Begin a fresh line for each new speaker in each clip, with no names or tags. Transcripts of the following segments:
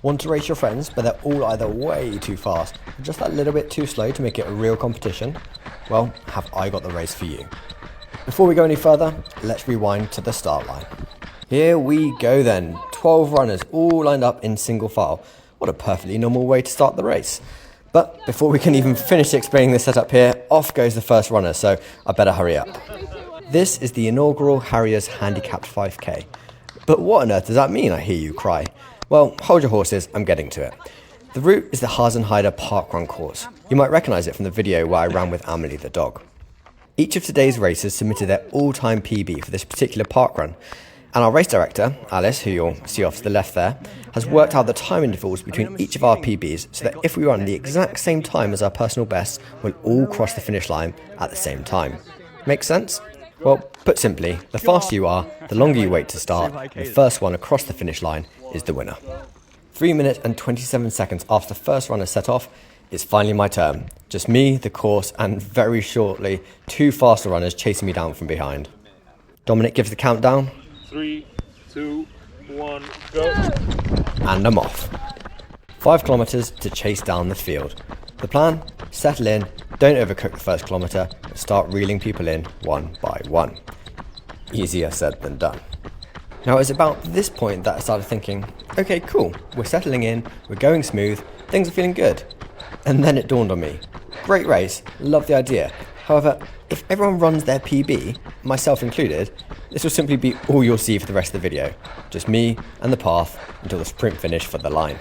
Want to race your friends, but they're all either way too fast or just that little bit too slow to make it a real competition? Well, have I got the race for you. Before we go any further, let's rewind to the start line. Here we go then, 12 runners all lined up in single file. What a perfectly normal way to start the race. But before we can even finish explaining the setup here, off goes the first runner, so I better hurry up. This is the inaugural Harriers Handicapped 5K. But what on earth does that mean, I hear you cry? Well, hold your horses, I'm getting to it. The route is the Hasenheide Parkrun course. You might recognise it from the video where I ran with Amelie the dog. Each of today's racers submitted their all-time PB for this particular parkrun, and our race director, Alice, who you'll see off to the left there, has worked out the time intervals between each of our PBs so that if we run the exact same time as our personal bests, we'll all cross the finish line at the same time. Make sense? Well, put simply, the faster you are, the longer you wait to start, the first one across the finish line is the winner. 3 minutes and 27 seconds after the first runner set off, it's finally my turn. Just me, the course, and very shortly, 2 faster runners chasing me down from behind. Dominic gives the countdown.
3, 2, 1, go.
And I'm off. 5 kilometres to chase down the field. The plan? Settle in, don't overcook the first kilometre, and start reeling people in one by one. Easier said than done. Now it's about this point that I started thinking, okay, cool, we're settling in, we're going smooth, things are feeling good. And then it dawned on me, great race, love the idea. However, if everyone runs their PB, myself included, this will simply be all you'll see for the rest of the video. Just me and the path until the sprint finish for the line.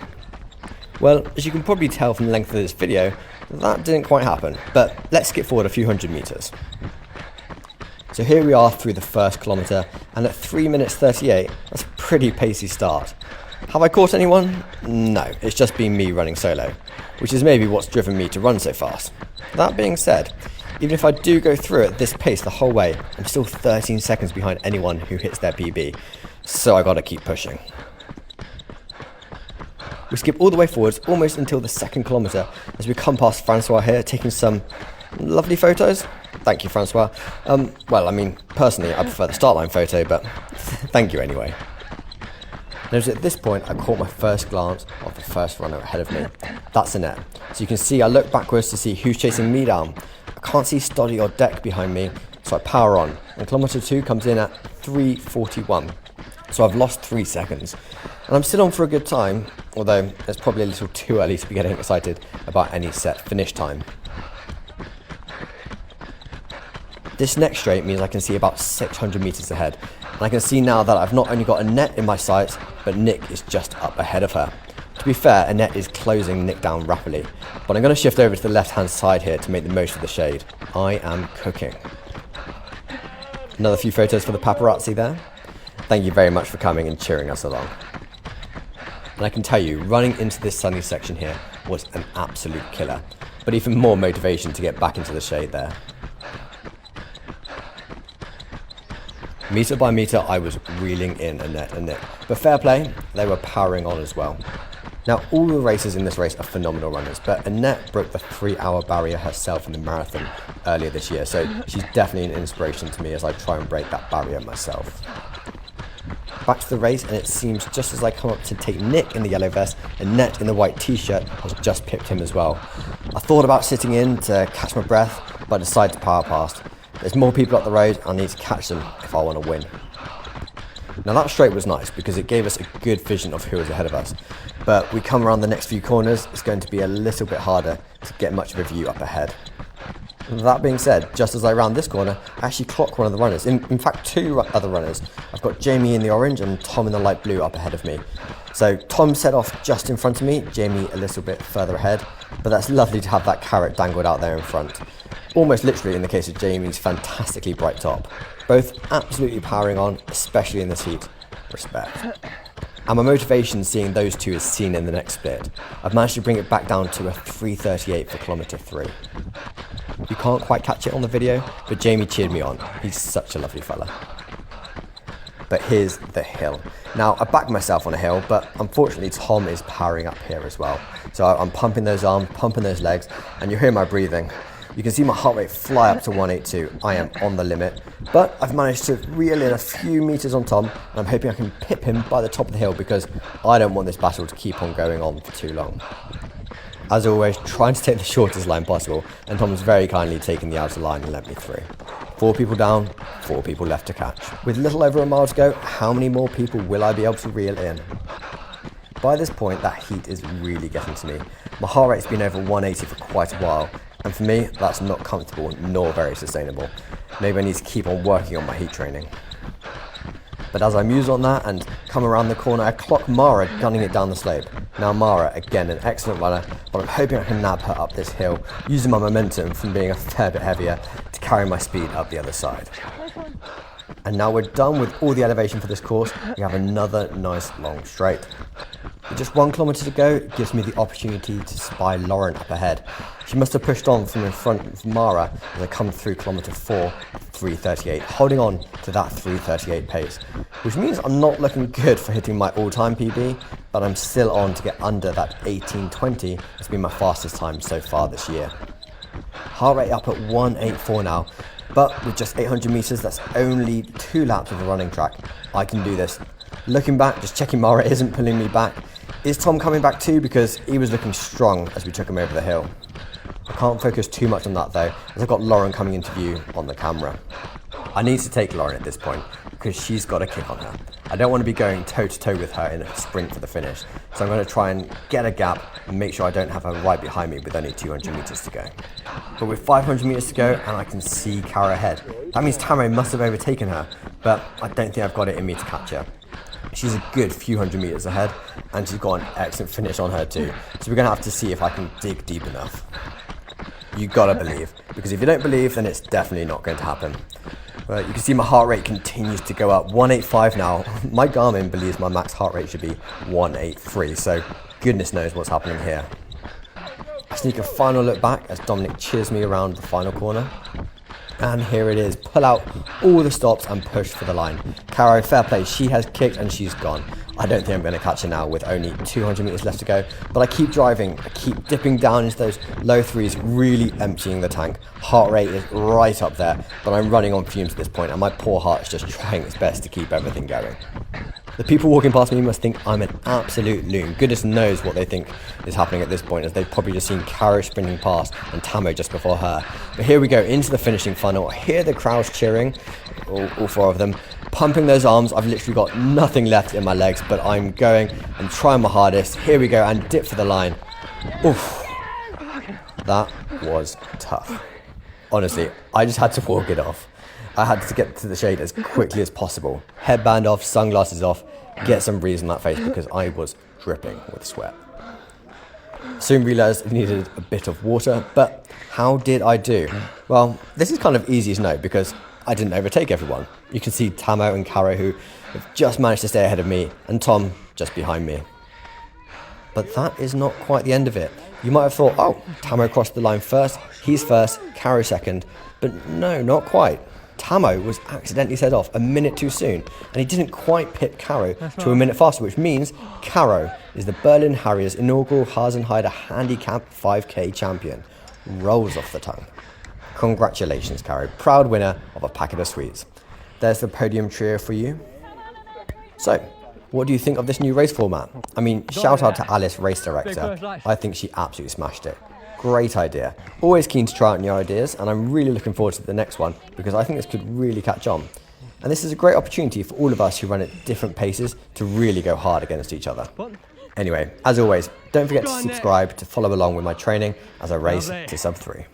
Well, as you can probably tell from the length of this video, that didn't quite happen, but let's skip forward a few hundred metres. So here we are through the first kilometre, and at 3 minutes 38, that's a pretty pacey start. Have I caught anyone? No, it's just been me running solo, which is maybe what's driven me to run so fast. That being said, even if I do go through at this pace the whole way, I'm still 13 seconds behind anyone who hits their PB, so I gotta keep pushing. We skip all the way forwards almost until the second kilometre as we come past Francois here taking some lovely photos. Thank you, Francois. Well, I mean, personally, I prefer the start line photo, but thank you anyway. And it was at this point I caught my first glance of the first runner ahead of me. That's Annette. So you can see I look backwards to see who's chasing me down. I can't see Stoddy or Deck behind me, so I power on. And kilometre 2 comes in at 3:41. So I've lost 3 seconds. And I'm still on for a good time, although it's probably a little too early to be getting excited about any set finish time. This next straight means I can see about 600 metres ahead, and I can see now that I've not only got Annette in my sights, but Nick is just up ahead of her. To be fair, Annette is closing Nick down rapidly, but I'm going to shift over to the left-hand side here to make the most of the shade. I am cooking. Another few photos for the paparazzi there. Thank you very much for coming and cheering us along. And I can tell you, running into this sunny section here was an absolute killer, but even more motivation to get back into the shade there. Metre by metre, I was reeling in Annette and Nick, but fair play, they were powering on as well. Now, all the racers in this race are phenomenal runners, but Annette broke the 3-hour barrier herself in the marathon earlier this year, so she's definitely an inspiration to me as I try and break that barrier myself. Back to the race, and it seems just as I come up to take Nick in the yellow vest, Annette in the white t-shirt has just pipped him as well. I thought about sitting in to catch my breath, but I decided to power past. There's more people up the road, I need to catch them if I want to win. Now that straight was nice because it gave us a good vision of who was ahead of us, but we come around the next few corners, it's going to be a little bit harder to get much of a view up ahead. That being said, just as I round this corner, I actually clock one of the runners, in fact 2 other runners. I've got Jamie in the orange and Tom in the light blue up ahead of me. So Tom set off just in front of me, Jamie a little bit further ahead, but that's lovely to have that carrot dangled out there in front. Almost literally in the case of Jamie's fantastically bright top. Both absolutely powering on, especially in this heat. Respect. And my motivation seeing those 2 is seen in the next split. I've managed to bring it back down to a 3:38 for kilometre 3. You can't quite catch it on the video, but Jamie cheered me on. He's such a lovely fella. But here's the hill. Now, I backed myself on a hill, but unfortunately Tom is powering up here as well. So I'm pumping those arms, pumping those legs, and you hear my breathing. You can see my heart rate fly up to 182. I am on the limit, but I've managed to reel in a few meters on Tom, and I'm hoping I can pip him by the top of the hill because I don't want this battle to keep on going on for too long. As always, trying to take the shortest line possible, and Tom has very kindly taken the outer line and let me through. 4 people down, 4 people left to catch. With little over a mile to go, how many more people will I be able to reel in? By this point, that heat is really getting to me. My heart rate's been over 180 for quite a while, and for me, that's not comfortable nor very sustainable. Maybe I need to keep on working on my heat training. But as I muse on that and come around the corner, I clock Mara gunning it down the slope. Now Mara, again, an excellent runner, but I'm hoping I can nab her up this hill, using my momentum from being a fair bit heavier to carry my speed up the other side. And now we're done with all the elevation for this course. We have another nice long straight. With just 1 kilometre to go, it gives me the opportunity to spy Lauren up ahead. She must have pushed on from in front of Mara as I come through kilometre 4, 3:38, holding on to that 3:38 pace, which means I'm not looking good for hitting my all-time PB, but I'm still on to get under that 18:20. It's been my fastest time so far this year. Heart rate up at 184 now, but with just 800 metres, that's only 2 laps of the running track. I can do this. Looking back, just checking Mara isn't pulling me back. Is Tom coming back too? Because he was looking strong as we took him over the hill. I can't focus too much on that though, as I've got Lauren coming into view on the camera. I need to take Lauren at this point, because she's got a kick on her. I don't want to be going toe-to-toe with her in a sprint for the finish, so I'm going to try and get a gap and make sure I don't have her right behind me with only 200 metres to go. But with 500 metres to go, and I can see Cara ahead. That means Tamara must have overtaken her, but I don't think I've got it in me to catch her. She's a good few hundred metres ahead, and she's got an excellent finish on her too, so we're going to have to see if I can dig deep enough. You gotta believe, because if you don't believe, then it's definitely not going to happen. You can see my heart rate continues to go up, 185 now. My Garmin believes my max heart rate should be 183, so goodness knows what's happening here. I sneak a final look back as Dominic cheers me around the final corner. And here it is, pull out all the stops and push for the line. Caro, fair play, she has kicked and she's gone. I don't think I'm going to catch her now with only 200 metres left to go, but I keep driving, I keep dipping down into those low threes, really emptying the tank. Heart rate is right up there, but I'm running on fumes at this point and my poor heart is just trying its best to keep everything going. The people walking past me must think I'm an absolute loon. Goodness knows what they think is happening at this point, as they've probably just seen Caro sprinting past and Tamo just before her. But here we go into the finishing funnel. I hear the crowds cheering, all 4 of them, pumping those arms. I've literally got nothing left in my legs, but I'm going and trying my hardest. Here we go, and dip for the line. Oof, that was tough. Honestly, I just had to walk it off. I had to get to the shade as quickly as possible. Headband off, sunglasses off, get some breeze on that face because I was dripping with sweat. Soon realised I needed a bit of water, but how did I do? Well, this is kind of easy to know because I didn't overtake everyone. You can see Tamo and Caro who have just managed to stay ahead of me, and Tom just behind me. But that is not quite the end of it. You might have thought, oh, Tamo crossed the line first, he's first, Caro second, but no, not quite. Tamo was accidentally set off a minute too soon, and he didn't quite pit Caro to a minute faster, which means Caro is the Berlin Harriers' inaugural Hasenheide Handicap 5K champion. Rolls off the tongue. Congratulations, Caro, proud winner of a packet of sweets. There's the podium trio for you. So, what do you think of this new race format? I mean, shout out to Alice, race director. I think she absolutely smashed it. Great idea. Always keen to try out new ideas, and I'm really looking forward to the next one because I think this could really catch on. And this is a great opportunity for all of us who run at different paces to really go hard against each other. Anyway, as always, don't forget to subscribe to follow along with my training as I race to sub 3.